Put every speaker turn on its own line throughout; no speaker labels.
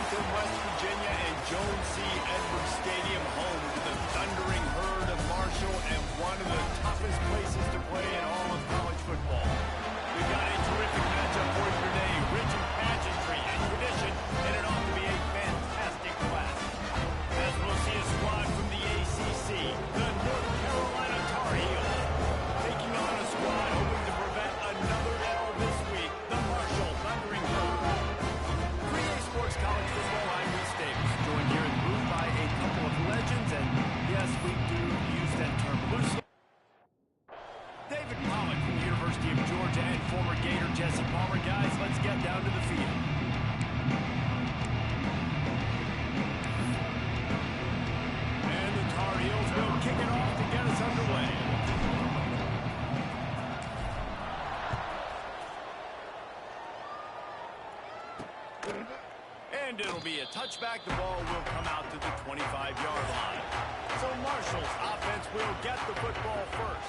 Arlington, West Virginia, and Jones C. Edwards Stadium, home to the thundering herd of Marshall and one of the toughest places to play in all of college football. We've got a terrific matchup for you today, rich in pageantry and tradition, and it ought to be a fantastic class. As we'll see a squad from the ACC, the North Carolina Tar Heels, taking on a squad hoping to prevent another L this week, the Marshall Thundering Herd. Sports College Football, I'm Reese Davis, joined here in the booth by a couple of legends, and yes, we do use that term loosely. David Pollock from the University of Georgia and former Gator Jesse Palmer. Guys, let's get down to the field. And the Tar Heels will kick it off to get us underway. And it'll be a touchback. The ball will come out to the 25-yard line. So Marshall's offense will get the football first.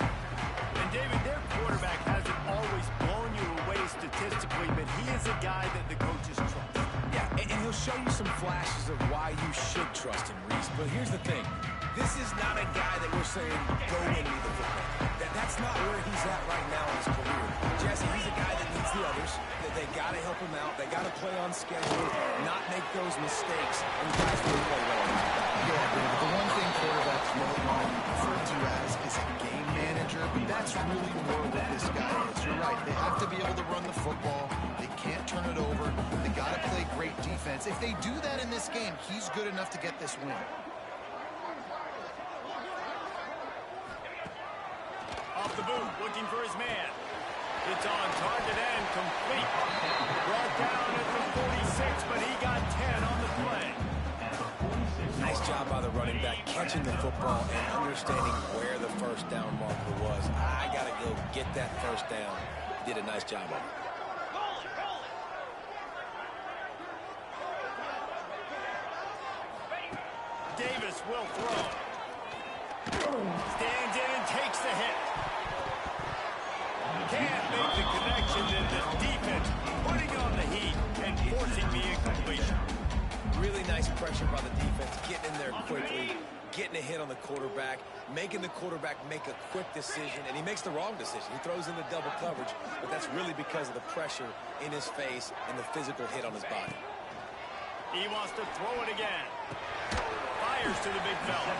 And David, their quarterback hasn't always blown you away statistically, but he is a guy that the coaches trust.
Yeah, and he'll show you some flashes of why you should trust him, Reese. But here's the thing. This is not a guy that we're saying, go win me the football. That's not where he's at right now in his career. Jesse, he's a guy that needs the others. They got to help him out. They got to play on schedule, not make those mistakes, and guys will play well.
Yeah, the one thing quarterbacks really want to be referred to as is a game manager, but that's really more what this guy is. You're right. They have to be able to run the football. They can't turn it over. They got to play great defense. If they do that in this game, he's good enough to get this win.
Off the boot, looking for his man. It's on target and complete. Brought down at the 46, but he got 10 on the play.
Nice job by the running back, catching the football and understanding where the first down marker was. I got to go get that first down. Did a nice job of it.
Davis will throw. Stands in and takes the hit. Can't make the connection, and the defense putting on the heat and forcing the incompletion.
Really nice pressure by the defense, getting in there quickly, getting a hit on the quarterback, making the quarterback make a quick decision, and he makes the wrong decision. He throws into double coverage, but that's really because of the pressure in his face and the physical hit on his body.
He wants to throw it again. Fires to the big fella.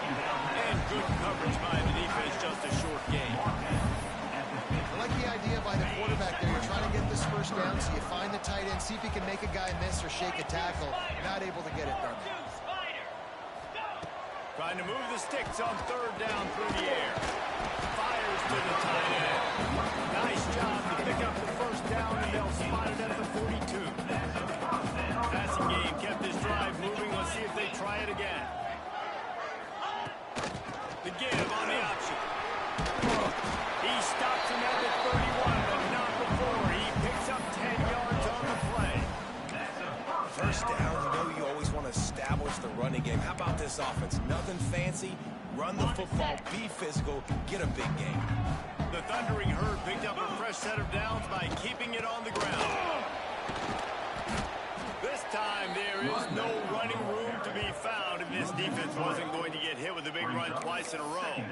And good coverage by the defense, just a short gain.
I like the idea by the quarterback there. You're trying to get this first down, so you find the tight end, see if he can make a guy miss or shake a tackle. Not able to get it done.
Trying to move the sticks on third down through the air. Fires to the tight end. Nice job to pick up the first down, and they'll spot it at the 42. Passing game kept this drive moving. Let's see if they try it again. The give on the option. He stops him at the 31, but not before. He picks up 10 yards on the play.
First down, you know you always want to establish the running game. How about this offense? Nothing fancy. Run the football, be physical, get a big game.
The Thundering Herd picked up a fresh set of downs by keeping it on the ground. This time there is no running room to be found, and this defense wasn't going to get hit with a big run twice in a row.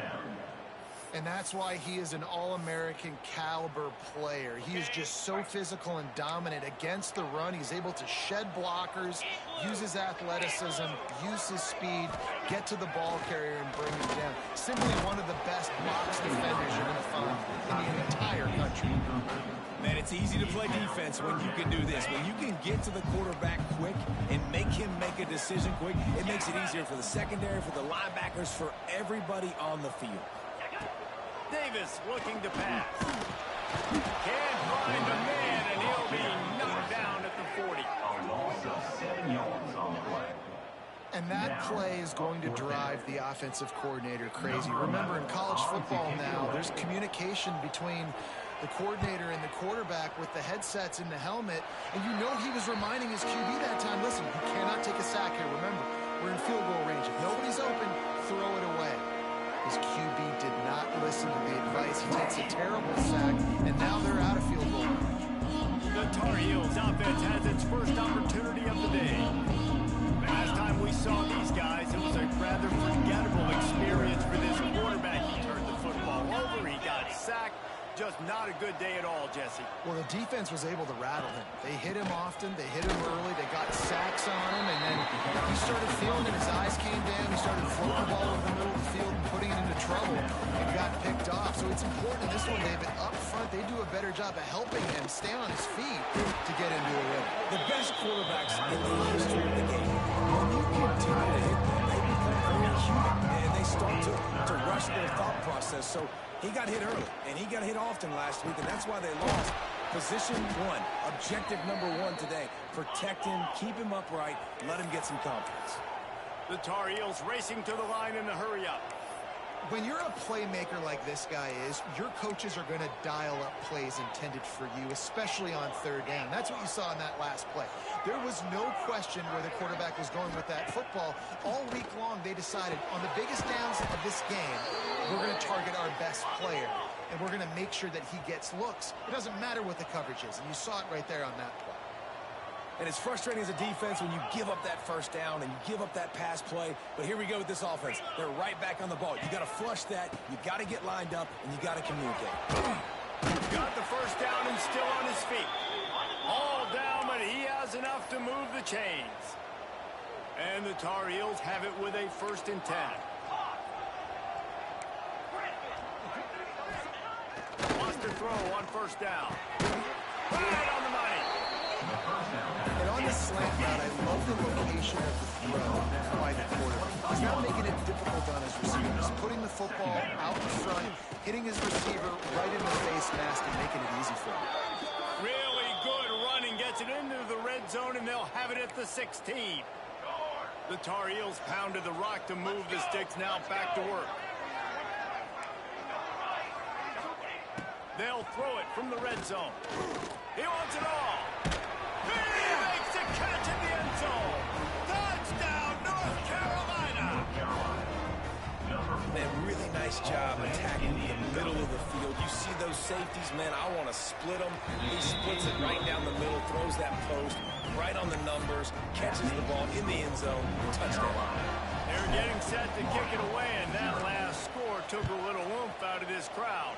And that's why he is an All-American caliber player. He is just so physical and dominant against the run. He's able to shed blockers, use his athleticism, use his speed, get to the ball carrier and bring him down. Simply one of the best box defenders you're going to find in the entire country.
Man, it's easy to play defense when you can do this. When you can get to the quarterback quick and make him make a decision quick, it makes it easier for the secondary, for the linebackers, for everybody on the field.
Davis looking to pass. Can't find a man, and he'll be knocked down at the 40.
A loss of 7 yards on the play.
And that play is going to drive the offensive coordinator crazy. Remember, in college football now, there's communication between the coordinator and the quarterback with the headsets in the helmet, and you know he was reminding his QB that time, listen, you cannot take a sack here. Remember, we're in field goal range. If nobody's open, throw it away. His QB did not listen to the advice. He takes a terrible sack, and now they're out of field goal range.
The Tar Heels offense has its first opportunity of the day. not a good day at all, Jesse.
Well, the defense was able to rattle him. They hit him often. They hit him early. They got sacks on him, and then he started feeling it. His eyes came down. He started floating the ball over the middle of the field and putting it into trouble and got picked off. So it's important in this one, David. Up front, they do a better job of helping him stay on his feet to get into a rhythm.
The best quarterbacks in the history of the game, when you continue to hit them, they become very human, and they start to rush their thought process. So he got hit early, and he got hit often last week, and that's why they lost. Position one, objective number one today. Protect him, keep him upright, let him get some confidence.
The Tar Heels racing to the line in the hurry up.
When you're a playmaker like this guy is, your coaches are going to dial up plays intended for you, especially on third down. That's what you saw in that last play. There was no question where the quarterback was going with that football. All week long, they decided on the biggest downs of this game, we're going to target our best player, and we're going to make sure that he gets looks. It doesn't matter what the coverage is, and you saw it right there on that play.
And it's frustrating as a defense when you give up that first down and you give up that pass play. But here we go with this offense. They're right back on the ball. You got to flush that. You got to get lined up, and you got to communicate.
Got the first down and still on his feet. All down, but he has enough to move the chains. And the Tar Heels have it with a 1st and 10. Wants to throw on 1st down. Right on the money.
And on the slant route, I love the location of the throw by the quarterback. He's not making it difficult on his receiver. He's putting the football out in front, hitting his receiver right in the face mask and making it easy for him.
Really good running, gets it into the red zone, and they'll have it at the 16. The Tar Heels pounded the rock to move the sticks, now back to work. They'll throw it from the red zone. He wants it all. He makes a catch in the end zone. Touchdown, North Carolina.
Man, really nice job attacking the middle of the field. You see those safeties, man, I want to split them. He splits it right down the middle, throws that post right on the numbers, catches the ball in the end zone, touchdown.
They're getting set to kick it away, and that last score took a little oomph out of this crowd.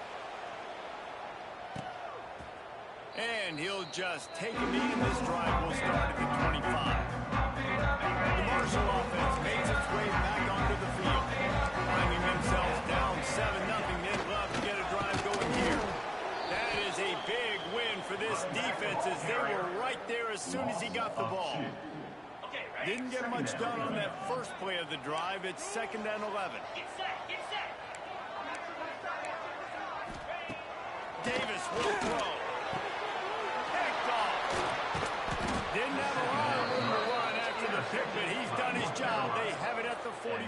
And he'll just take a knee, and this drive will start at the 25. The Marshall offense makes its way back onto the field. Finding themselves down 7-0, they'd love to get a drive going here. That is a big win for this defense, as they were right there as soon as he got the ball. Didn't get much done on that first play of the drive. It's 2nd and 11. Davis will throw. Didn't have a lot of room to run after the pick, but he's done his job. They have it at the 44.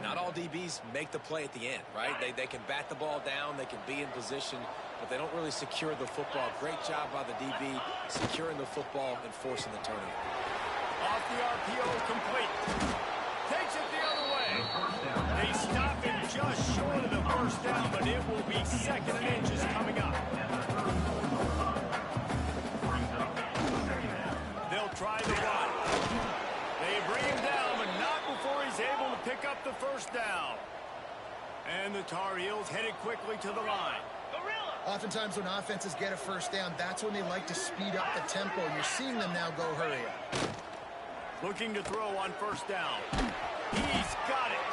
Not all DBs make the play at the end, right? They can bat the ball down, they can be in position, but they don't really secure the football. Great job by the DB securing the football and forcing the turnover.
Off the RPO, complete. Takes it the other way. They stop him just short of the 1st down, but it will be 2nd and inches coming up. They'll try the run. They bring him down, but not before he's able to pick up the 1st down. And the Tar Heels headed quickly to the line.
Oftentimes when offenses get a 1st down, that's when they like to speed up the tempo. You're seeing them now go hurry up.
Looking to throw on 1st down. He's got it.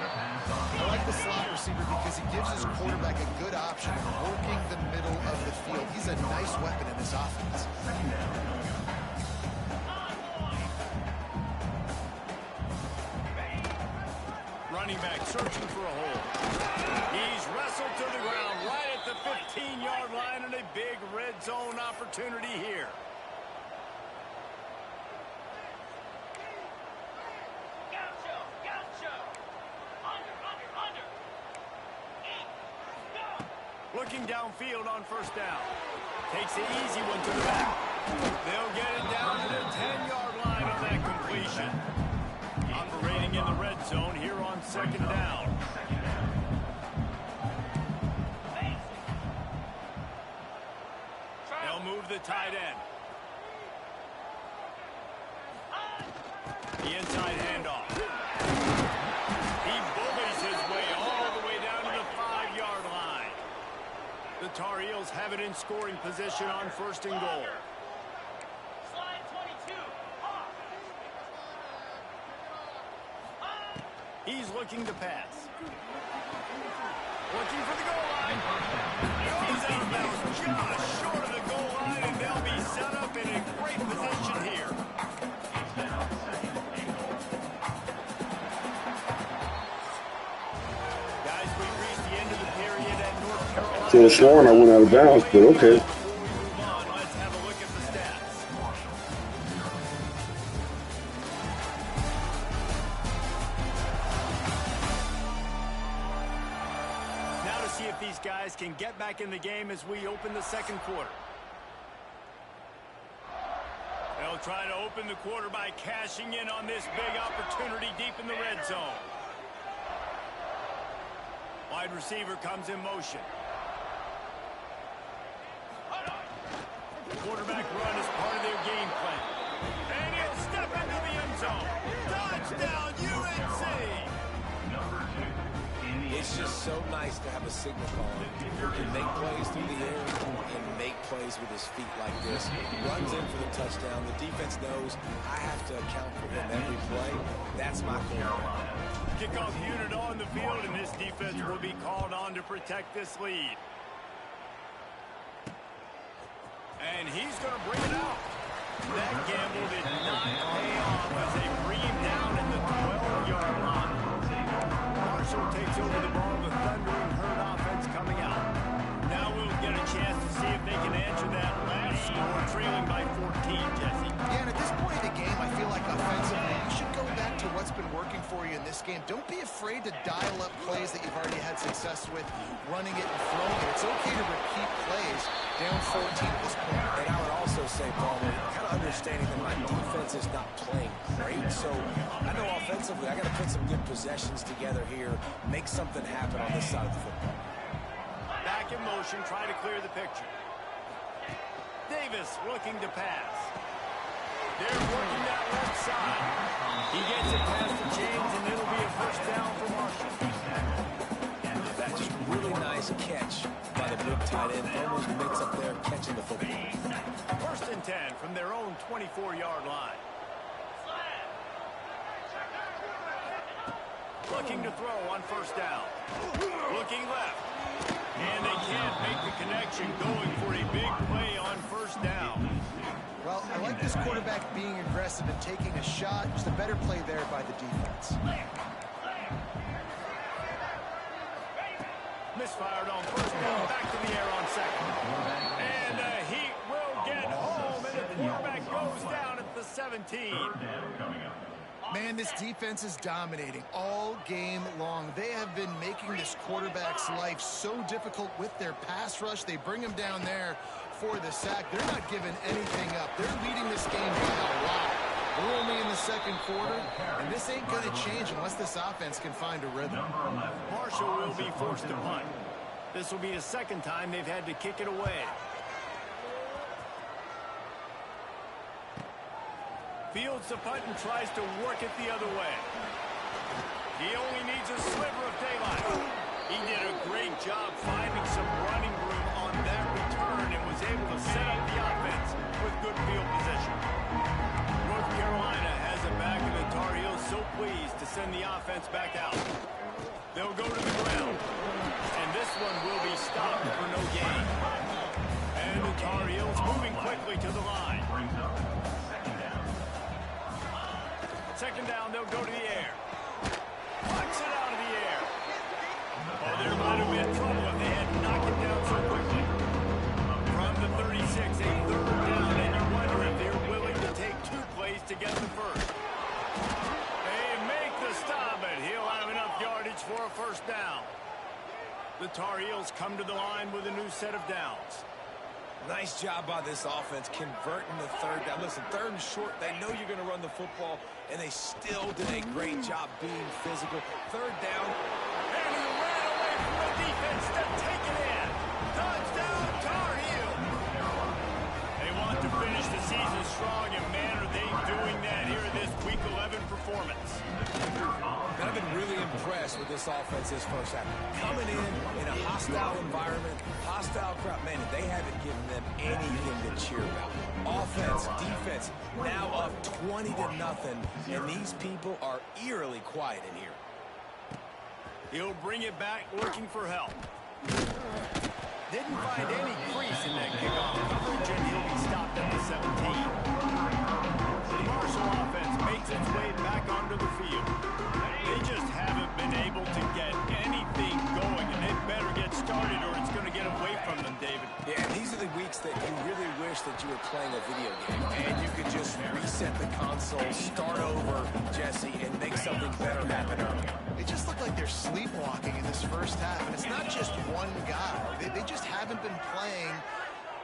I like the slot receiver because he gives his quarterback a good option of working the middle of the field. He's a nice weapon in this offense.
Running back searching for a hole. He's wrestled to the ground right at the 15-yard line, and a big red zone opportunity here. Looking downfield on 1st down. Takes the easy one to the back. They'll get it down to the 10-yard line on that completion. Operating in the red zone here on 2nd down. They'll move the tight end. The inside handoff. He bullies his way all the way down to the 5-yard line. Tar Heels have it in scoring position on 1st and goal. He's looking to pass. Looking for the goal line. Goes out of bounds just short of the goal line, and they'll be set up in a great position here. Guys, we've reached the end of the period at North Carolina.
So it's sworn I went out of bounds, but okay.
Let's have a look at the stats. Now to see if these guys can get back in the game as we open the 2nd quarter. They'll try to open the quarter by cashing in on this big opportunity deep in the red zone. Wide receiver comes in motion. Quarterback run is part of their game plan. And he'll step into the end zone. Touchdown, UNC!
It's just so nice to have a signal caller who can make plays through the air and make plays with his feet like this. Runs in for the touchdown. The defense knows I have to account for him every play. That's my goal.
Kickoff unit on the field, and this defense will be called on to protect this lead. And he's going to bring it out. That gamble did not pay off as they bring him down at the 12-yard line. Marshall takes over the ball. The thundering herd offense coming out. Now we'll get a chance to see if they can answer that last score, trailing by 14, Jesse.
Yeah, and at this point in the game, I feel like offensively, you should go back to what's been working for you in this game. Don't be afraid to dial up plays that you've already had success with, running it and throwing it. It's okay to repeat plays down 14 at this point.
And I would also say, Paul, kind of understanding that my defense is not playing great. So I know offensively I got to put some good possessions together here, make something happen on this side of the football.
Back in motion, try to clear the picture. Davis looking to pass. They're working that left side. He gets it past the chains, and it'll be a 1st down for Marshall.
That's just really nice catch by the big tight end. Almost mix up there catching the football.
1st and 10 from their own 24-yard line. Looking to throw on 1st down. Looking left. And they can't make the connection, going for a big play on 1st down.
Well, I like this quarterback being aggressive and taking a shot. Just a better play there by the defense.
Misfired on 1st down, back to the air on 2nd. And he will get home, and the quarterback goes down at the 17.
Man, this defense is dominating all game long. They have been making this quarterback's life so difficult with their pass rush. They bring him down there for the sack. They're not giving anything up. They're leading this game by a lot. We're only in the 2nd quarter, and this ain't going to change unless this offense can find a rhythm.
Marshall will be forced to punt. This will be the 2nd time they've had to kick it away. Fields the punt and tries to work it the other way. He only needs a sliver of daylight. He did a great job finding some running room on that return and was able to set up the offense with good field position. North Carolina has it back, and the Tar Heels so pleased to send the offense back out. They'll go to the ground, and this one will be stopped for no gain. And the Tar Heels moving quickly to the line. 2nd down, they'll go to the air. Punch it out of the air. Oh, there might have been trouble if they had knocked it down so quickly. From the 36, a 3rd down, and you wonder if they're willing to take 2 plays to get the 1st. They make the stop, but he'll have enough yardage for a 1st down. The Tar Heels come to the line with a new set of downs.
Nice job by this offense converting the 3rd down. Listen, 3rd and short, they know you're going to run the football, and they still did a great job being physical. 3rd down.
And he ran away from the defense to take it in. Touchdown, Tar Heels. They want to finish the season strong, and man, are they doing that here in this Week 11 performance.
And I've been really impressed with this offense this first half. Coming in a hostile environment, hostile crowd, man, they haven't given them anything to cheer about. Offense, defense, now up 20-0, and these people are eerily quiet in here.
He'll bring it back looking for help. Didn't find any crease in that kickoff coverage, and he'll be stopped at the 17. The Marshall offense makes its way back onto the field. They just haven't been able to get anything going, and they better get started or it's going to get away from them, David.
Yeah, and these are the weeks that you really wish that you were playing a video game, and you could just reset the console, start over, Jesse, and make something better happen early.
They just look like they're sleepwalking in this first half, and it's not just one guy. They just haven't been playing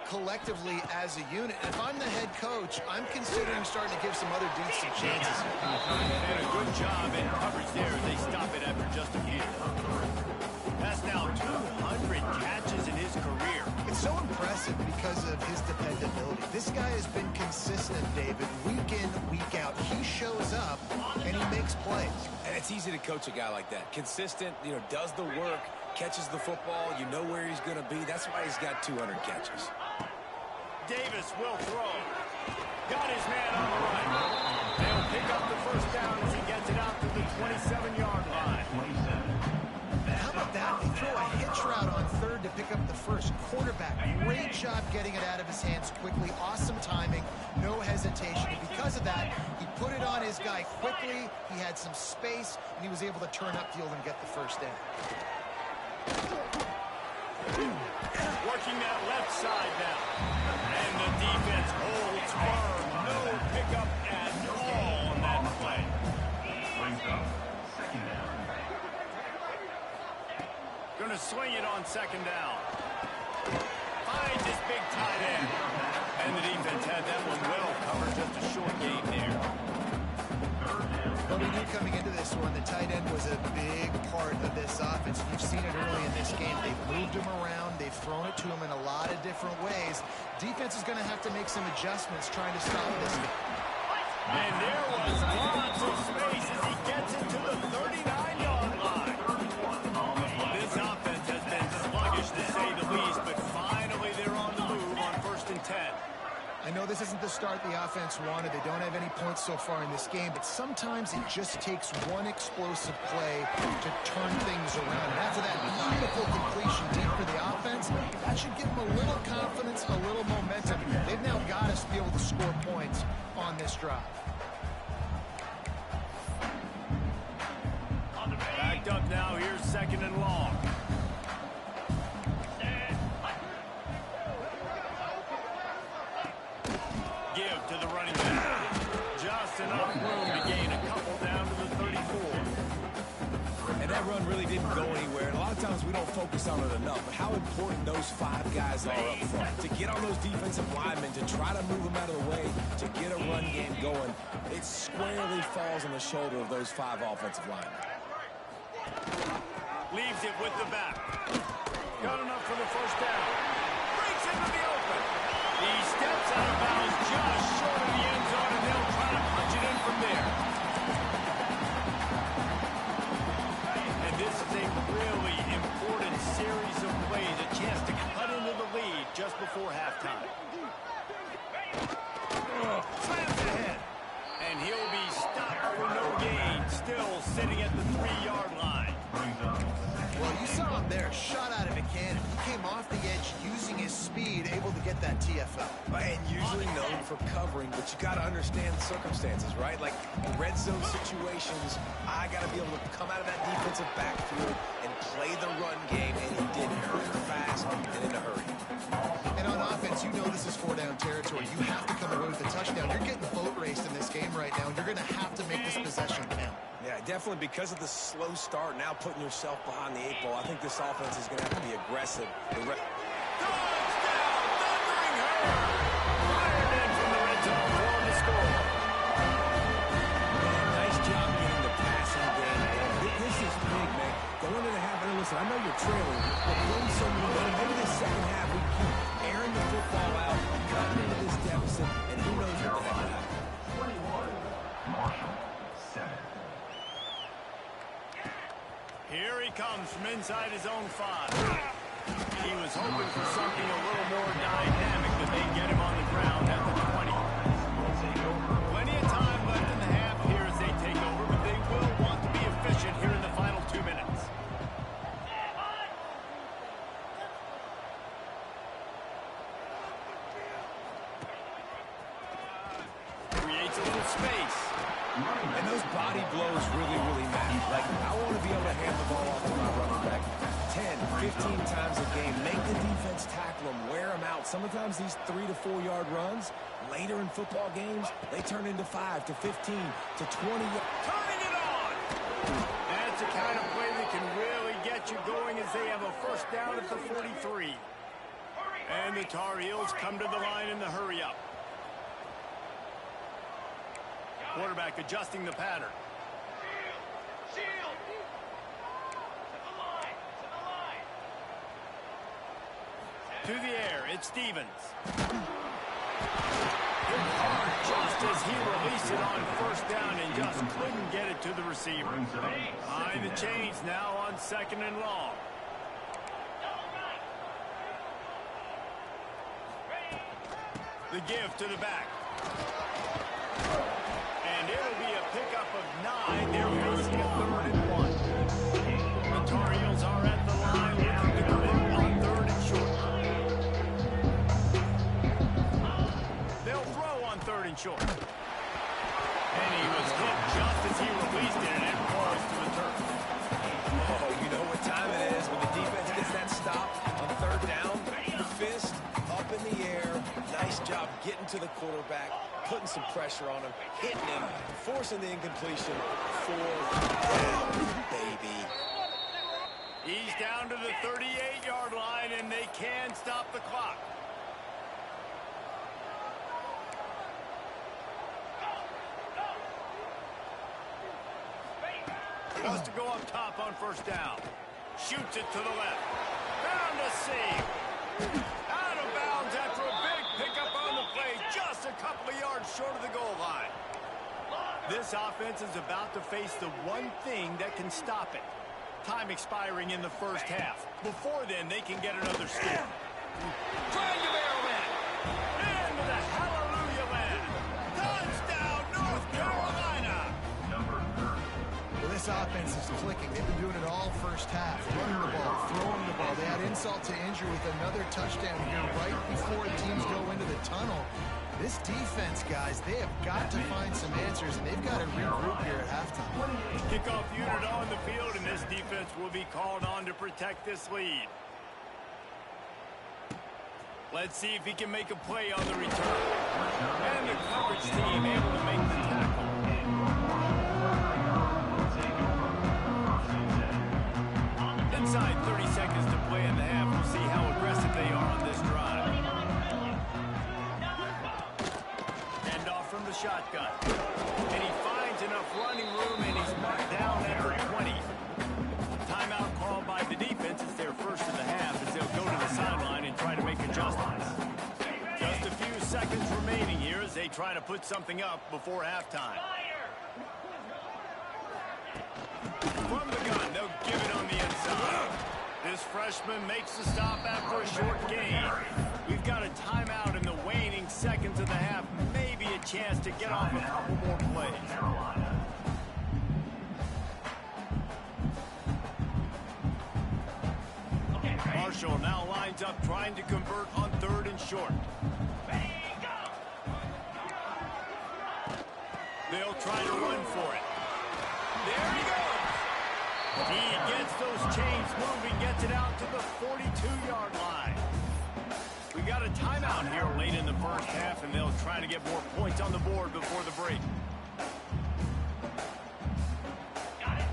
collectively as a unit. And if I'm the head coach, I'm considering starting to give some other dudes some chances.
And a good job in coverage there. They stop it after just a few. That's now 200 catches in his career.
It's so impressive because of his dependability. This guy has been consistent, David, week in, week out. He shows up, and he makes plays.
And it's easy to coach a guy like that. Consistent, does the work, catches the football, you know where he's going to be. That's why he's got 200 catches.
Davis will throw. Got his man on the right. They'll pick up the first down as he gets it out to the 27-yard line.
How about that? They throw a hitch route on third to pick up the first. Quarterback, great job getting it out of his hands quickly. Awesome timing, no hesitation. And because of that, he put it on his guy quickly. He had some space, and he was able to turn upfield and get the first down.
Working that left side now. And the defense holds firm. No pickup at all on that play. Going to swing it on second down. Finds his big tight end. And the defense had that one well covered. Just a short game there.
Well, we knew coming into this one, the tight end was a big part of this offense. You've seen it early in this game. They've moved him around. They've thrown it to him in a lot of different ways. Defense is going to have to make some adjustments trying to stop this.
And there was lots of space as he gets into the 39-yard line. This offense has been sluggish to say the least, but finally they're on the move on 1st and 10.
I know this isn't the start the offense wanted. They don't have any points so far in this game, but sometimes it just takes one explosive play to turn things around. And after that beautiful completion deep for the offense, that should give them a little confidence, a little momentum. They've now got us to be able to score points on this drive.
Backed up now. Here's 2nd and long. Give to the running back. Just enough room to gain a couple down to the 34.
And that run really didn't go anywhere. And a lot of times we don't focus on it enough. But how important those 5 guys are up front. To get on those defensive linemen, to try to move them out of the way, to get a run game going, it squarely falls on the shoulder of those 5 offensive linemen.
Leaves it with the back. Got enough for the first down. Breaks into the open. He steps out of bounds just short of the end zone, and they'll try to punch it in from there. And this is a really important series of plays, a chance to cut into the lead just before halftime. Slams ahead. And he'll be stopped for no gain, still sitting at the 3-yard line.
Well, you saw him there, shot out of a cannon. He came off the edge using his speed, able to get that TFL.
And usually known for covering, but you got to understand the circumstances, right? Like red zone situations, I got to be able to come out of that defensive backfield and play the run game, and he did very fast and in a hurry.
And on offense, you know this is 4-down territory. You have to come away with a touchdown. You're getting boat raced in this game right now, and you're going to have to make this possession count.
Yeah, definitely because of the slow start, now putting yourself behind the 8 ball, I think this offense is going to have to be aggressive.
Touchdown! Thundering herd! Fired in from the red zone for the score.
Man, nice job getting the passing game. This is big, man. Going into the half, and listen, I know you're trailing, but playing so many minutes, maybe this second half we keep airing the football out, cutting into this deficit, and who knows what the heck will happen.
21, Marshall, 7.
Here he comes from inside his own 5. He was hoping for something a little more dynamic, but they get him on the ground at the 20. Plenty of time left in the half here as they take over, but they will want to be efficient here in the final 2 minutes. Creates a little space.
And those body blows really matter. Like, I want to be able to hand the ball off to my running back 10, 15 times a game. Make the defense tackle them, wear them out. Sometimes these 3 to 4 yard runs, later in football games, they turn into 5 to 15 to 20.
Turning it on! That's the kind of play that can really get you going as they have a first down at the 43. And the Tar Heels come to the line in the hurry-up. Quarterback adjusting the pattern. Shield. To the air, it's Stevens. Just as he released it on first down and just couldn't get it to the receiver. Behind the chains now on 2nd and long. The give to the back. And it'll be a pickup of 9. They're facing a 3rd and 1. The Tar Heels are at the line looking to come in on 3rd and short. They'll throw on 3rd and short. And he was hit just as he released it, and it falls to the turf.
Oh, you know what time it is when the defense gets that stop on 3rd down. Fist up in the air. Nice job getting to the quarterback, putting some pressure on him, hitting him, forcing the incompletion. 4th down, baby.
He's down to the 38-yard line, and they can stop the clock. Wants to go up top on first down. Shoots it to the left. Found a seam. Out of bounds after a big pickup on the play. Just a couple of yards short of the goal line. This offense is about to face the one thing that can stop it. Time expiring in the first half. Before then, they can get another steal. Trying to barrel in. Into the hallelujah land. Touchdown, North Carolina.
Well, this offense is clicking. They've been doing it all first half. Running the ball, throwing the ball. They had insult to injury with another touchdown here right before teams go into the tunnel. This defense, guys, they have got to find some answers, and they've got to regroup here at halftime.
Kickoff unit on the field, and this defense will be called on to protect this lead. Let's see if he can make a play on the return. And the coverage team able to make the tackle. Inside 30 seconds to play in the half. We'll see how aggressive they are on this drive. End off from the shotgun. And he finds enough running room, and he's marked down at the 20. Timeout called by the defense. It's their first of the half as they'll go to the sideline and try to make adjustments. Just a few seconds remaining here as they try to put something up before halftime. From the gun, they'll give it on the inside. This freshman makes the stop after a short gain. We've got a timeout in the waning seconds of the half. Maybe a chance to get off a couple more plays. Marshall now lines up trying to convert on 3rd and short. They'll try to run for it. There he goes. He gets those chains moving, gets it out to the 42-yard line. We got a timeout here late in the first half, and they'll try to get more points on the board before the break.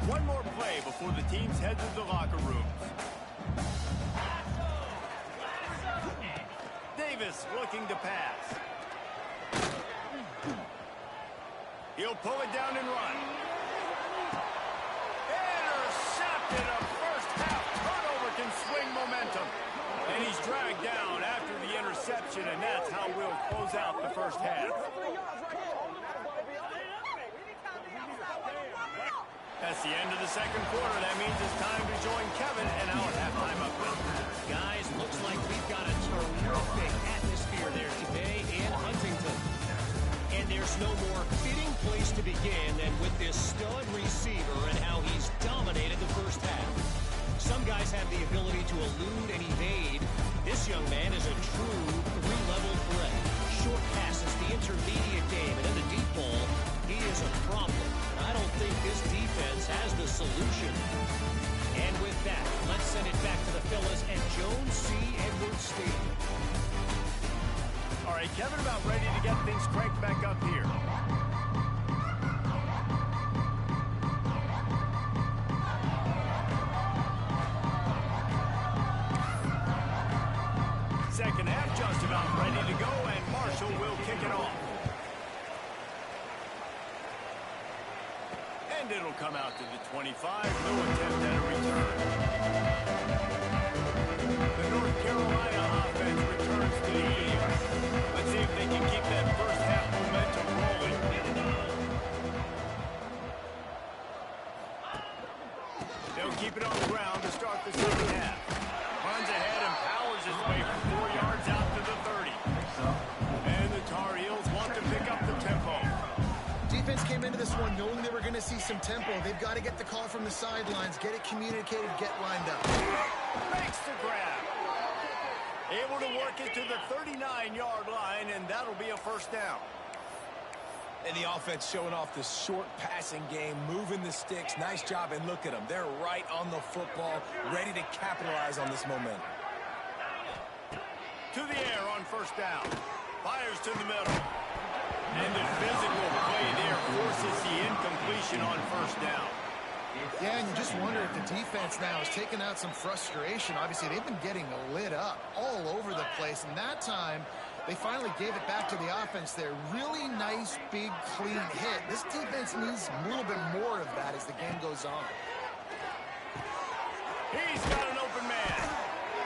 One more play before the teams head to the locker rooms. Davis looking to pass. He'll pull it down and run. Intercepted. A first half turnover can swing momentum. And he's dragged down after the interception, and that's how we'll close out the first half. That's the end of the second quarter. That means it's time to join Kevin and our halftime update.
Guys, looks like we've got a terrific atmosphere there today in Huntington. And there's no more fitting place to begin than with this stud receiver and how he's dominated the first half. Some guys have the ability to elude and evade. This young man is a true three-level threat. Short passes, the intermediate game, and then the deep ball. He is a problem. I don't think this defense has the solution. And with that, let's send it back to the fellas at Jones C. Edwards Stadium.
All right, Kevin, about ready to get things cranked back up here. Second half just about ready to go, and Marshall will kick it off. And it'll come out to the 25. No attempt at a return. The North Carolina offense returns to the field. Let's see if they can keep that first half momentum rolling. They'll keep it on the ground to start the second half. Runs ahead and powers his way from 4 yards out to the 30. And the Tar Heels want to pick up the tempo.
Defense came into this one knowing they were going to see some tempo. They've got to get the call from the sidelines, get it communicated, get lined up.
Makes the grab. Able to work it to the 39-yard line, and that'll be a first down.
And the offense showing off the short passing game, moving the sticks. Nice job, and look at them. They're right on the football, ready to capitalize on this momentum.
To the air on first down. Fires to the middle. And the physical play there forces the incompletion on first down.
Yeah, and you just wonder if the defense now is taking out some frustration. Obviously, they've been getting lit up all over the place, and that time they finally gave it back to the offense there. Really nice, big, clean hit. This defense needs a little bit more of that as the game goes on.
He's got an open man.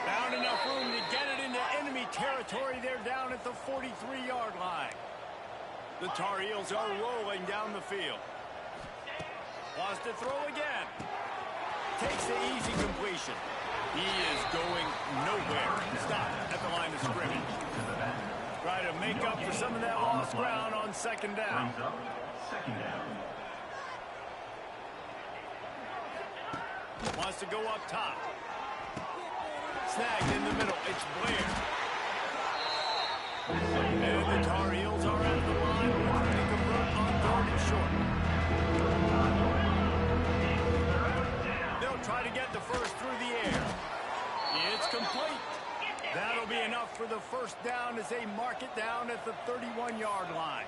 Found enough room to get it into enemy territory. They're down at the 43-yard line. The Tar Heels are rolling down the field. Wants to throw again. Takes the easy completion. He is going nowhere. Stop at the line of scrimmage. Try to make up for some of that lost ground on second down. Wants to go up top. Snagged in the middle. It's Blair. And the Tar Heels are at the line. Looking to convert on third and short. They'll try to get the first through the air. It's complete. That'll be enough for the first down as they mark it down at the 31-yard line.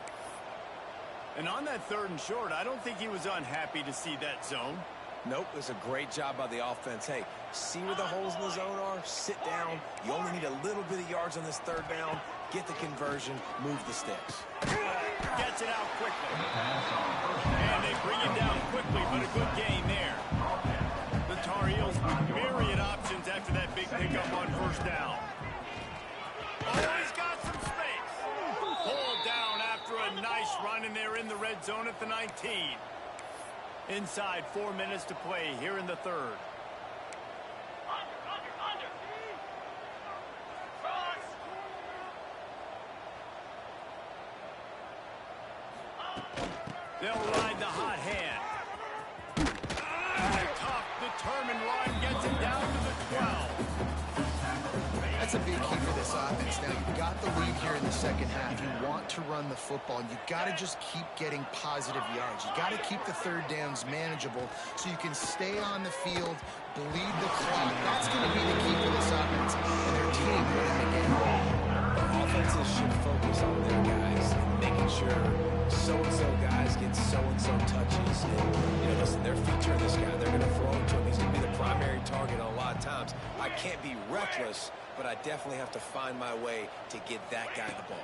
And on that third and short, I don't think he was unhappy to see that zone.
Nope, it was a great job by the offense. Hey, see where the holes in the zone are? Sit down. You only need a little bit of yards on this third down. Get the conversion. Move the sticks.
Gets it out quickly. And they bring him down quickly, but a good gain there. The Tar Heels with myriad options after that big pickup on first down. Oh, he's got some space. Pulled down after a nice run, and they're in the red zone at the 19. Inside 4 minutes to play here in the third. They'll ride the hot hand. A tough, determined run gets him down to the 12.
That's a big key for this offense. Now, you've got the lead here in the second half. You want to run the football, and you've got to just keep getting positive yards. You've got to keep the third downs manageable so you can stay on the field, bleed the clock. That's going to be the key for this offense and their team winning the game.
Offenses should focus on their guys, making sure so-and-so guys get so-and-so touches. And, listen, they're featuring this guy. They're going to throw him to him. He's going to be the primary target a lot of times. I can't be reckless, but I definitely have to find my way to get that guy the ball.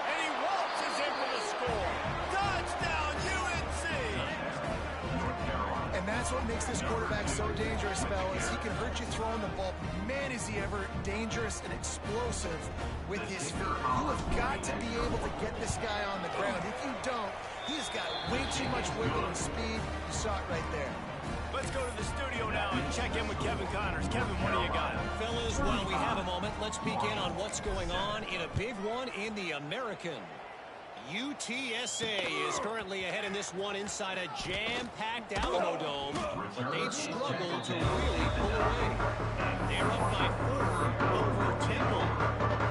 And he waltzes in for the score. Touchdown, UNC!
And that's what makes this quarterback so dangerous, fellas. He can hurt you throwing the ball. Man, is he ever dangerous and explosive with his feet. You have got to be able to get this guy on the ground. If you don't, he's got way too much wiggle and speed. You saw it right there.
Let's go to the studio now and check in with Kevin Connors. Kevin, what do you got?
Fellas, while we have a moment, let's peek in on what's going on in a big one in the American. UTSA is currently ahead in this one inside a jam-packed Alamo Dome, but they've struggled to really pull away. They're up by 4 over Temple.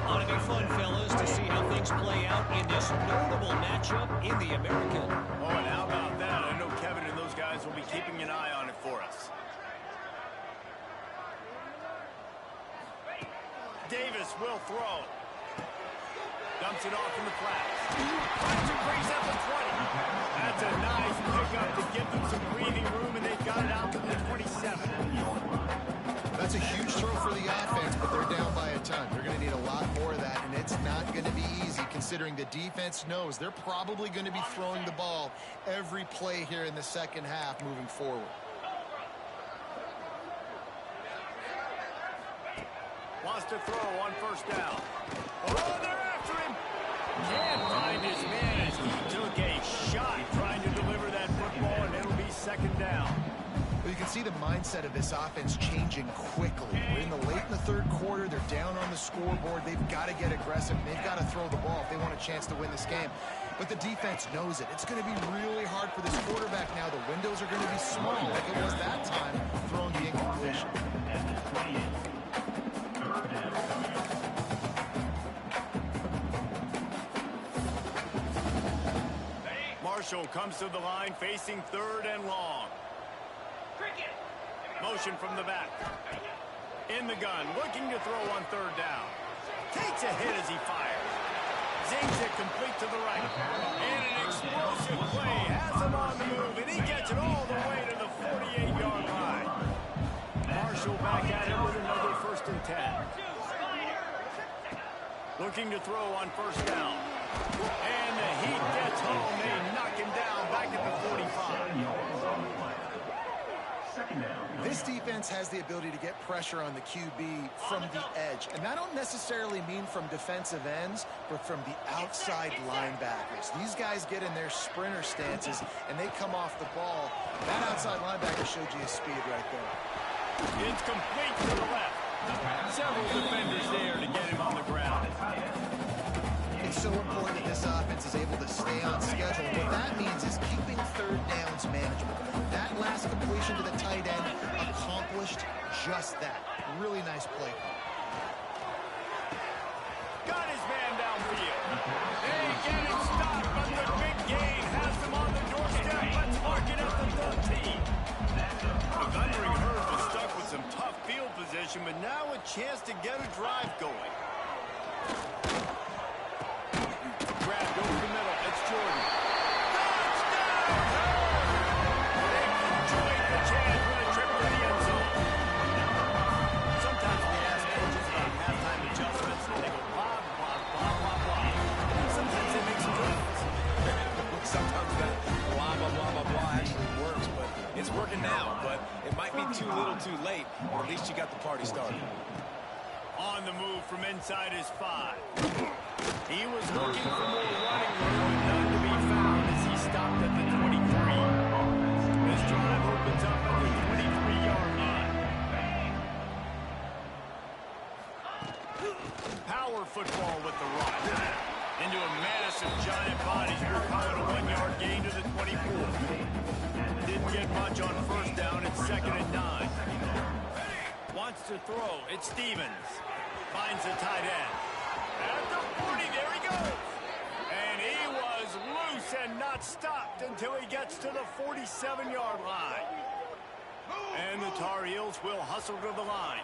Ought to be fun, fellas, to see how things play out in this notable matchup in the American.
Oh, and how about that? I know Kevin and those guys will be keeping an eye on it for us. Davis will throw. Dumps it off in the flats. Finds a breeze at the 20. That's a nice pickup to give them some breathing room, and they've got it out to the 27.
That's a huge throw for the offense, but they're down by a ton. They're going to need a lot more of that, and it's not going to be easy considering the defense knows they're probably going to be throwing the ball every play here in the second half moving forward.
Wants to throw on first down. Oh, they're after him. Can't find his man as he took a shot trying to deliver that football, and it'll be second down.
Well, you can see the mindset of this offense changing quickly. We're in the third quarter. They're down on the scoreboard. They've got to get aggressive. They've got to throw the ball if they want a chance to win this game. But the defense knows it. It's going to be really hard for this quarterback now. The windows are going to be small like it was that time throwing the incompletion.
Marshall comes to the line facing third and long. Motion from the back. In the gun, looking to throw on third down. Takes a hit as he fires. Zings it complete to the right. And an explosive play has him on the move, and he gets it all the way to the 48-yard line. Marshall back at it with another 1st and 10. Looking to throw on first down. And the heat gets home. They knock him down back at the 45.
This defense has the ability to get pressure on the QB from the edge. And I don't necessarily mean from defensive ends, but from the outside linebackers. These guys get in their sprinter stances, and they come off the ball. That outside linebacker showed you his speed right there.
It's complete to the left. Several defenders there to get him on the ground.
It's so important that this offense is able to stay on schedule. What that means is keeping third downs manageable. That last completion to the tight end accomplished just that. Really nice play.
Got his man downfield. They get him stopped, but the big gain has him on the doorstep. Let's mark it at the 13. The Thundering Herd was stuck with some tough field position, but now a chance to get a drive going. Grab over the middle. It's Jordan. Touchdown! They enjoyed the chance for a trip to the end zone. Sometimes we ask coaches about halftime adjustments, and they go blah, blah, blah, blah, blah. Sometimes they make some difference.
Sometimes that blah, blah, blah, blah, blah actually works, but it's working now. But it might be too little too late. At least you got the party started.
On the move from inside his 5. He was looking for more running room, but none to be found as he stopped at the 23. This drive opens up at the 23-yard line. Power football with the run. Into a massive giant body. We're calling a 1-yard gain to the 24. Didn't get much on first down. It's 2nd and 9. Wants to throw. It's Stevens. Finds the tight end. At the 40, there he goes. And he was loose and not stopped until he gets to the 47-yard line. And the Tar Heels will hustle to the line.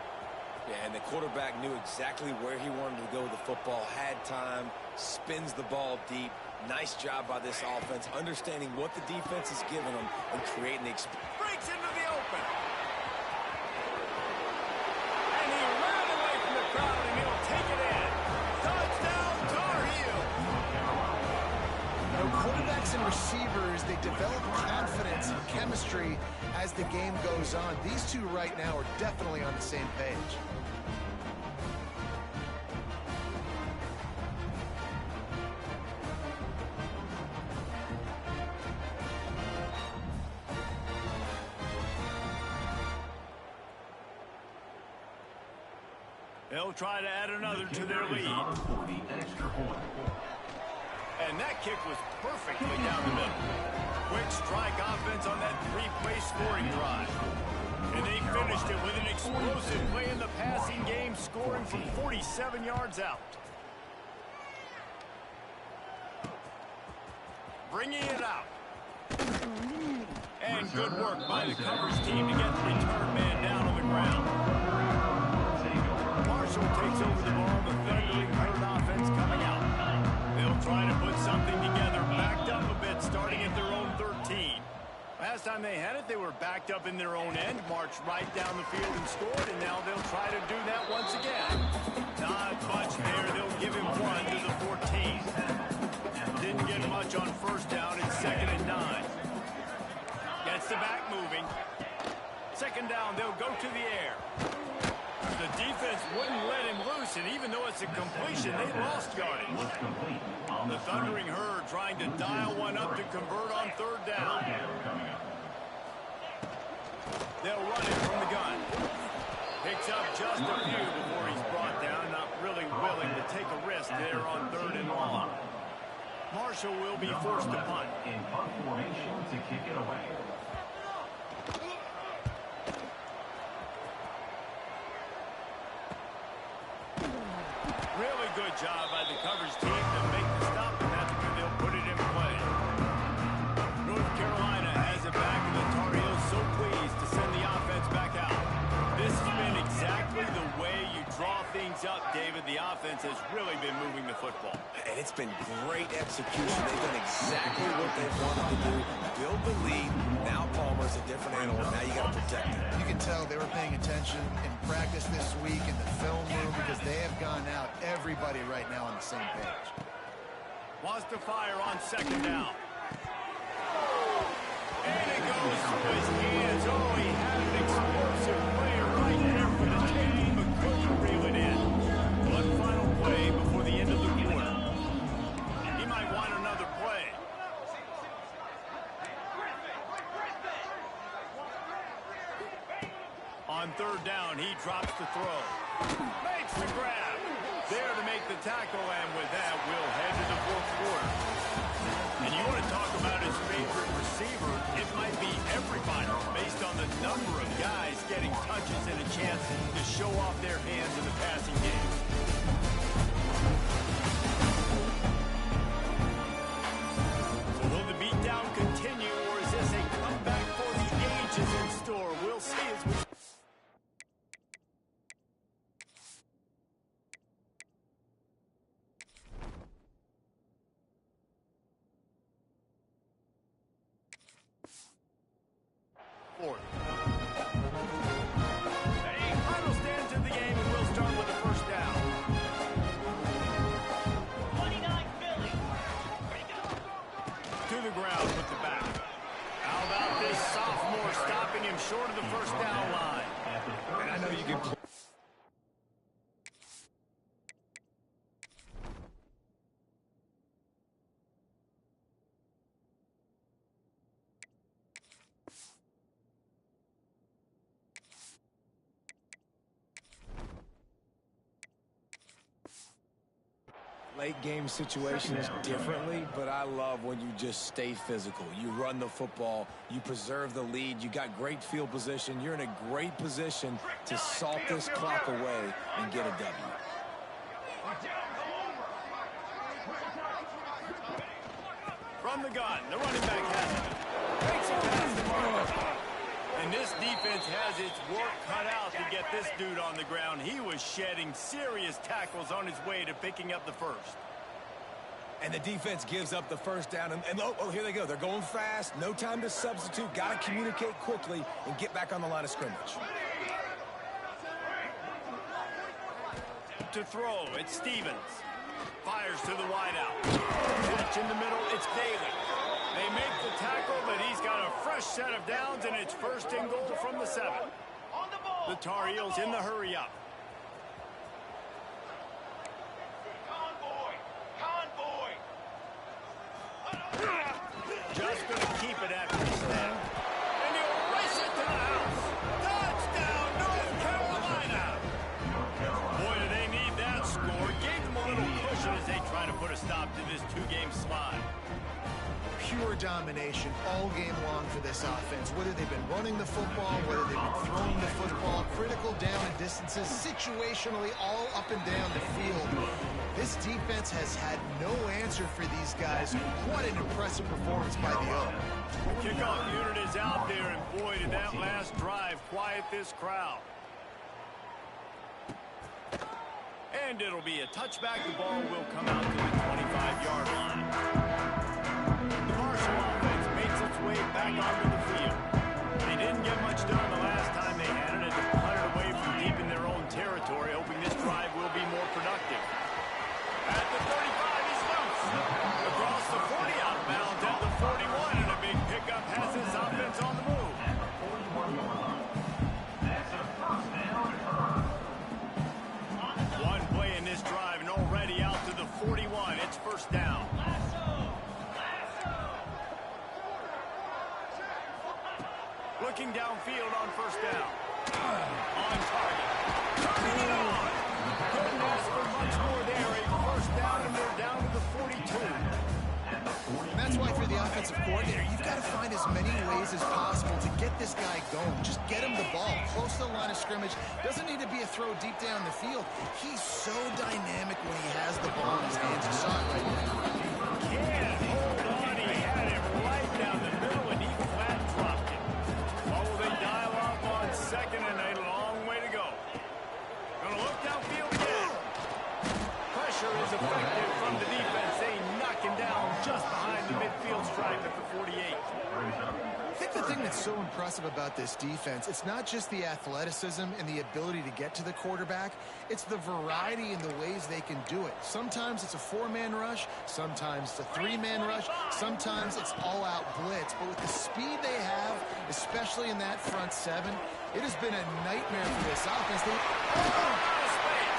Yeah, and the quarterback knew exactly where he wanted to go with the football, had time, spins the ball deep. Nice job by this offense, understanding what the defense is giving them and creating the experience.
Breaks into the open. And he ran away from the crowd, and he'll take it in. Touchdown, Tar Heels.
Quarterbacks quarterbacks and receivers, they develop confidence and chemistry as the game goes on. These two right now are definitely on the same page.
They'll try to add another to their lead. And that kick was perfectly down the middle. Quick strike offense on that three-play scoring drive. And they finished it with an explosive play in the passing game, scoring from 47 yards out. Bringing it out. And good work by the coverage team to get the return man down on the ground. Marshall takes over the ball, the thundering herd offense coming out. They'll try to put something together, backed up a bit, starting at their own 13. Last time they had it, they were backed up in their own end, marched right down the field and scored, and now they'll try to do that once again. Not much there. They'll give him one to the 14. Didn't get much on first down. It's 2nd and 9. Gets the back moving. 2nd down, they'll go to the air. The defense wouldn't let him loose, and even though it's a completion, they lost yardage. The thundering herd trying to dial one up to convert on 3rd down. They'll run it from the gun. Picks up just a few before he's brought down, not really willing to take a risk there on 3rd and long. Marshall will be forced to punt.
In punt formation to kick it away.
Really good job by the coverage team to make the stop, and that's where they'll put it in play. North Carolina has it back, and the Tar Heels so pleased to send the offense back out. This has been exactly the way you draw things up, David. The offense has really been moving the football.
And it's been great execution. They've done exactly what they've wanted to do. Build the lead. Now Palmer's a different animal. Now you got to protect him.
You can tell they were paying attention in practice this week in the film room because they have gone out, everybody right now on the same page.
Wants to fire on 2nd down. And it goes through his hands. Oh, he had an explosive player right there for the team, but couldn't reel it in. One final play before the end of the quarter. He might want another play. On 3rd down, he drops the throw. Makes the grab. There to make the tackle, and with that, we'll head to the 4th quarter. And you want to talk about his favorite receiver, it might be everybody, based on the number of guys getting touches and a chance to show off their hands in the passing game. So will the beatdown continue, or is this a comeback for the ages in store? We'll see as we... Fourth. A final stand to the game, and we'll start with the 1st down.
29 Philly.
To the ground with the back. How about this sophomore stopping him short of the 1st down line?
And I know you can... Late game situations differently, but I love when you just stay physical. You run the football, you preserve the lead, you got great field position, you're in a great position to salt this clock away and get a W.
From the gun, the running back has it. Takes it past the mark. And this defense has its work cut out to get this dude on the ground. He was shedding serious tackles on his way to picking up the 1st.
And the defense gives up the 1st down. And oh, here they go. They're going fast. No time to substitute. Got to communicate quickly and get back on the line of scrimmage.
To throw, it's Stevens. Fires to the wideout. Catch in the middle, it's Daly. They make the tackle, but he's got a fresh set of downs, and it's first and goal from the 7. The Tar Heels in the hurry-up. Just going to keep it after the snap. And he'll race it to the house. Touchdown, North Carolina. Boy, do they need that score. Gave them a little cushion as they try to put a stop to this 2-game slide.
Pure domination all game long for this offense. Whether they've been running the football, whether they've been throwing the football, critical down and distances, situationally all up and down the field. This defense has had no answer for these guys. What an impressive performance by the O.
Kickoff unit is out there, and boy, did that last drive quiet this crowd. And it'll be a touchback. The ball will come out to the 25-yard line. The Marshall offense makes its way back onto the field. They didn't get much done the last time they had it, to punt it away from deep in their own territory, hoping this drive will be more productive. At the 35, he's loose. Across the 40, out of bounds at the 41, and a big pickup has his offense on the move. One play in this drive, and already out to the 41. It's first down. Looking downfield on first down. On target. Turning it on. Couldn't ask for much more there. A first down, and they're down to the 42.
And that's why for the offensive coordinator, you've got to find as many ways as possible to get this guy going. Just get him the ball close to the line of scrimmage. Doesn't need to be a throw deep down the field. He's so dynamic when he has the ball in his hands. You saw it right there.
Can't hold on. He had it right down the middle, and he flat dropped it. Oh, they dial off on second, and a long way to go. Gonna look downfield again. Pressure is effective from the defense. They knock him down just behind the midfield stripe at the 48.
I think the thing that's so impressive about this defense, it's not just the athleticism and the ability to get to the quarterback, it's the variety in the ways they can do it. Sometimes it's a 4-man rush, sometimes it's a 3-man rush, sometimes it's all-out blitz. But with the speed they have, especially in that front 7, it has been a nightmare for this offense.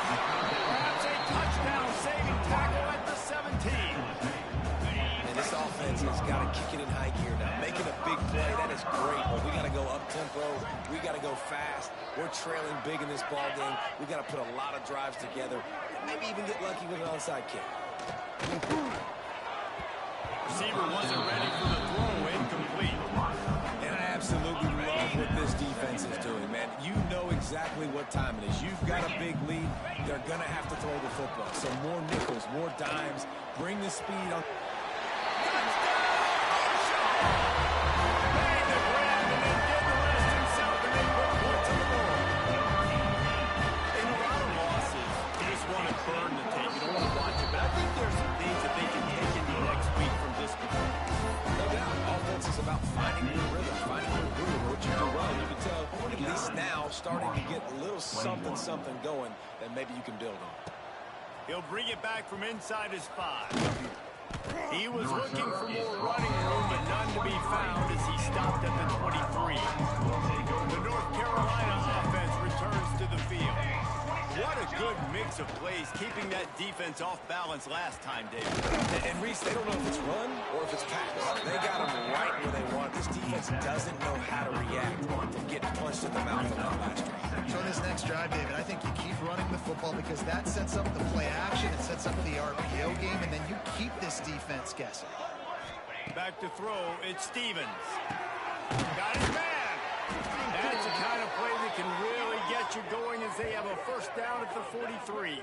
Perhaps a touchdown-saving tackle at the 17.
And this offense has got to kick it in high gear now. Making a big play, that is great, but we got to go up-tempo. We got to go fast. We're trailing big in this ball game. We got to put a lot of drives together and maybe even get lucky with an onside kick.
Receiver wasn't ready for the throw, incomplete.
And I absolutely love what this defense is doing, man. You know exactly what time it is. You've got a big lead. They're going to have to throw the football. So more nickels, more dimes. Bring the speed on. About finding your rhythm, finding your groove, what you do well. You can tell, at least now, starting to get a little something going that maybe you can build on.
He'll bring it back from inside his 5. He was looking for more running room, but none to be found as he stopped at the 23. The North Carolina offense returns to the field. What a good mix of plays, keeping that defense off balance last time, David.
And Reese, they don't know if it's run or if it's pass. They got them right where they want. This defense doesn't know how to react to getting punched in the mouth on that last drive.
So this next drive, David, I think you keep running the football because that sets up the play action, it sets up the RPO game, and then you keep this defense guessing.
Back to throw, it's Stevens. Got his man. That's the kind of play that can really get you going as they have a first down at the 43.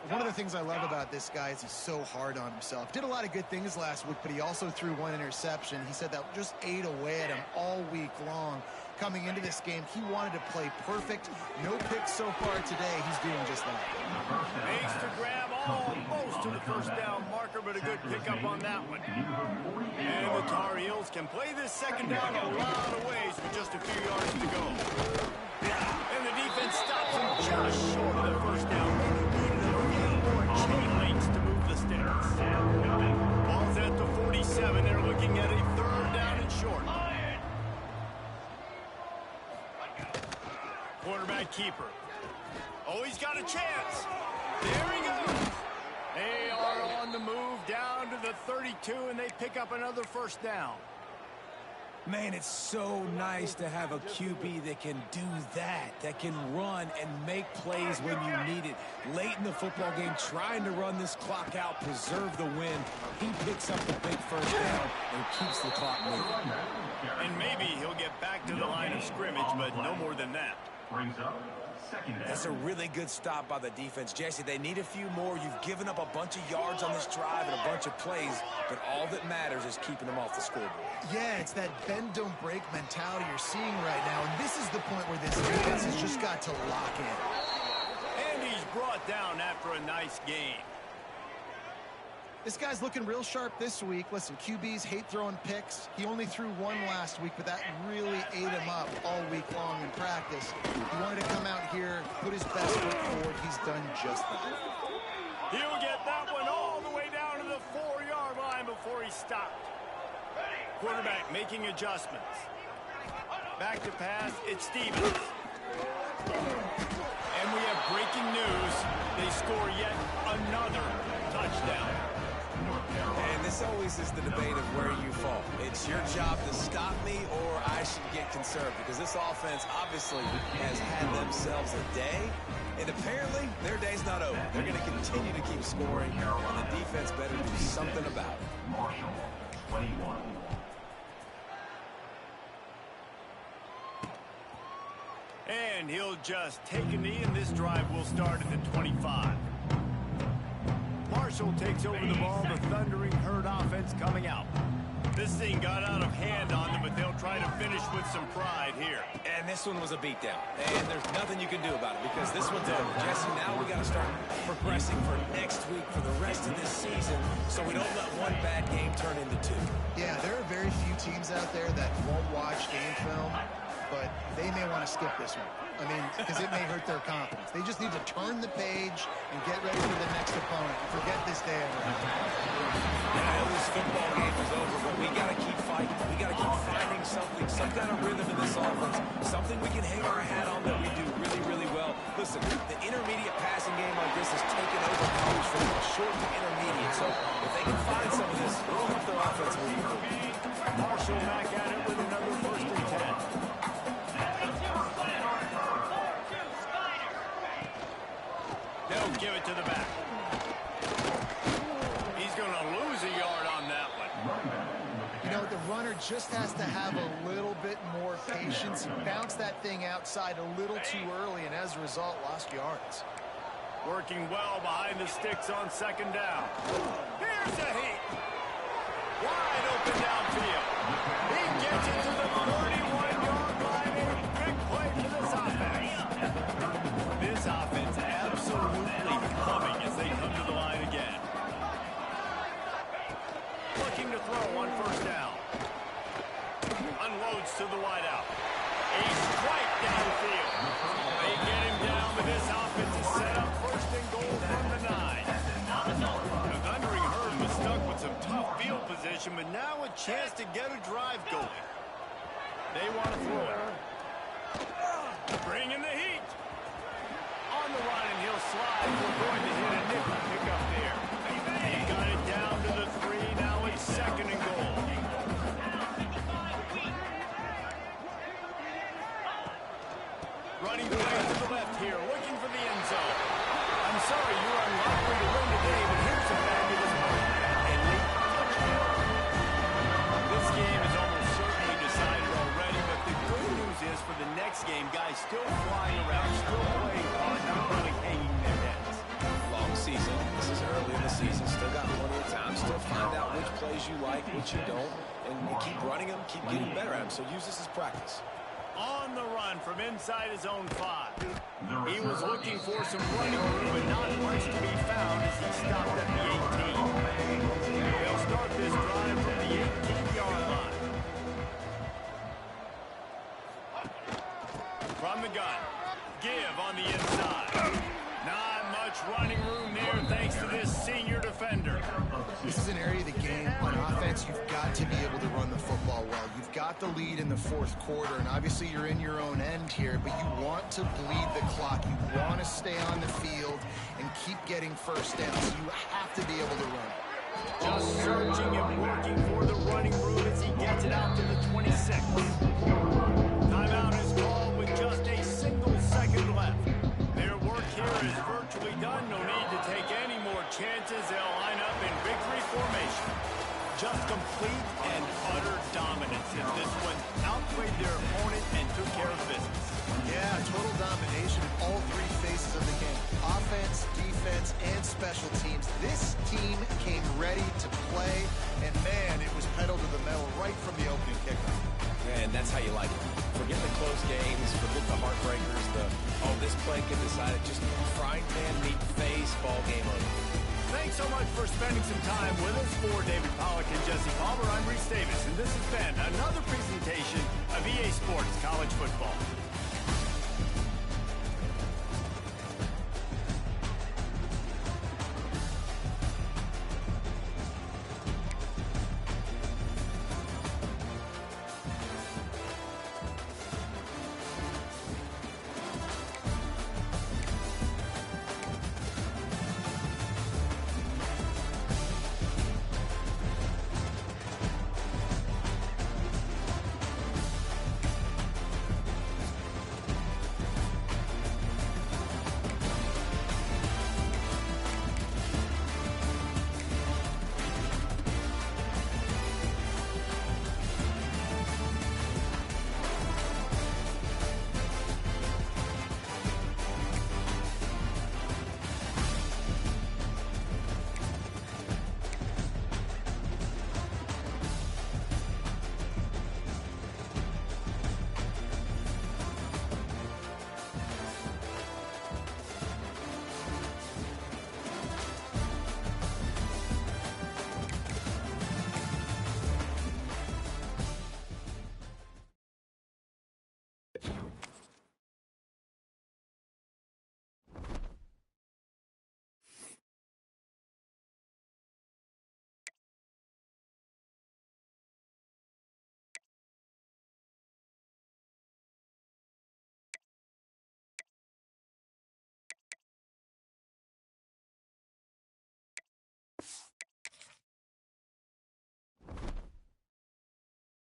One of the things I love about this guy is he's so hard on himself. Did a lot of good things last week, but he also threw 1 interception. He said that just ate away at him all week long. Coming into this game, he wanted to play perfect. No picks so far today. He's doing just that.
Makes to grab almost to the first down marker, but a good pickup on that one. And the Tar Heels can play this second down a lot of ways with just a few yards to go. And the defense stops him just short of the first down. Needed a few more chain links to move the sticks. Ball's at the 46. looking at a 3rd down and short. Quarterback keeper. Oh, he's got a chance. There he goes. They are on the move down to the 32, and they pick up another 1st down.
Man, it's so nice to have a QB that can do that can run and make plays when you need it. Late in the football game, trying to run this clock out, preserve the win. He picks up the big 1st down and keeps the clock moving.
And maybe he'll get back to the line of scrimmage, but no more than that.
Brings up 2nd down.
That's a really good stop by the defense. Jesse, they need a few more. You've given up a bunch of yards on this drive and a bunch of plays, but all that matters is keeping them off the scoreboard.
Yeah, it's that bend, don't break mentality you're seeing right now, and this is the point where this defense has just got to lock in.
And he's brought down after a nice game.
This guy's looking real sharp this week. Listen, QBs hate throwing picks. He only threw 1 last week, but that really ate him up all week long in practice. He wanted to come out here, put his best foot forward. He's done just that.
He'll get that one all the way down to the 4-yard line before he stopped. Quarterback making adjustments. Back to pass, it's Stevens. And we have breaking news. They score yet another touchdown.
And this always is the debate of where you fall. It's your job to stop me or I should get conserved, because this offense obviously has had themselves a day, and apparently their day's not over. They're going to continue to keep scoring, and the defense better do something about it.
Marshall, 21.
And he'll just take a knee, and this drive will start at the 25. Marshall takes over the ball. The Thundering Herd offense coming out. This thing got out of hand on them, but they'll try to finish with some pride here.
And this one was a beatdown. And there's nothing you can do about it, because this one's over. Jesse, now we got to start progressing for next week, for the rest of this season, so we don't let one bad game turn into 2.
Yeah, there are very few teams out there that won't watch game film, but they may want to skip this one. I mean, because it may hurt their confidence. They just need to turn the page and get ready for the next opponent. Forget this day ever.
And I know this football game is over, but we got to keep fighting. We got to keep finding something, some kind of rhythm in this offense, something we can hang our hat on that we do really, really well. Listen, the intermediate passing game like this has taken over college football, short to intermediate. So if they can find some of this, it'll help their offense moving forward.
Marshall back at it with another 1st and 10. They'll give it to the back. He's going to lose a yard on that one.
You know, the runner just has to have a little bit more patience. He bounced that thing outside a little too early, and as a result, lost yards.
Working well behind the sticks on 2nd down. Here's a heat. Wide open downfield. He gets it to the 31-yard line. A big play for this offense. This offense absolutely humming as they come to the line again. Looking to throw on 1st down. Unloads to the wideout. A strike downfield. They get him down, but this offense is set up 1st and goal from the 9. The Thundering Herd was stuck with some tough field position, but now a chance to get a drive going. They want to throw it. Bring in the heat. On the run, and he'll slide. We're going to hit a nickel pickup there. He got it down to the 3. Now it's 2nd and goal. Running play to the left here, looking for the end zone. I'm sorry, you're unlikely to win today, but here's a fabulous play. A late touchdown. This game is almost certainly decided already, but the good news is for the next game, guys still flying around, still playing hard, not really hanging their heads.
Long season. This is early in the season. Still got plenty of time. Still find out which plays you like, which you don't, and keep running them, keep getting better at them. So use this as practice.
On the run from inside his own 5. He was looking for some running room, but not much to be found as he stopped at the 18. They'll start this drive from the 18-yard line. From the gun. Give on the inside. Not much running room there thanks to this senior defender.
This is an primary of the game. On offense, you've got to be able to run the football well. You've got the lead in the fourth quarter, and obviously you're in your own end here, but you want to bleed the clock. You want to stay on the field and keep getting first downs. So you have to be able to run.
Just searching and working for the running room as he gets it out to the 26. Timeout is called with just a single second left. Their work here is virtually done. No need to take any more chances. They'll line up in victory formation. Just complete and utter dominance in this one. Outplayed their opponent and took care of business.
Yeah, total domination in all three phases of the game. Offense, defense, and special teams. This team came ready to play, and man, it was pedal to the metal right from the opening kickoff.
And that's how you like it. Forget the close games, forget the heartbreakers, this play can decide it. Just frying pan meet face, ball game over.
Thanks so much for spending some time with us. For David Pollack and Jesse Palmer, I'm Reese Davis, and this has been another presentation of EA Sports College Football.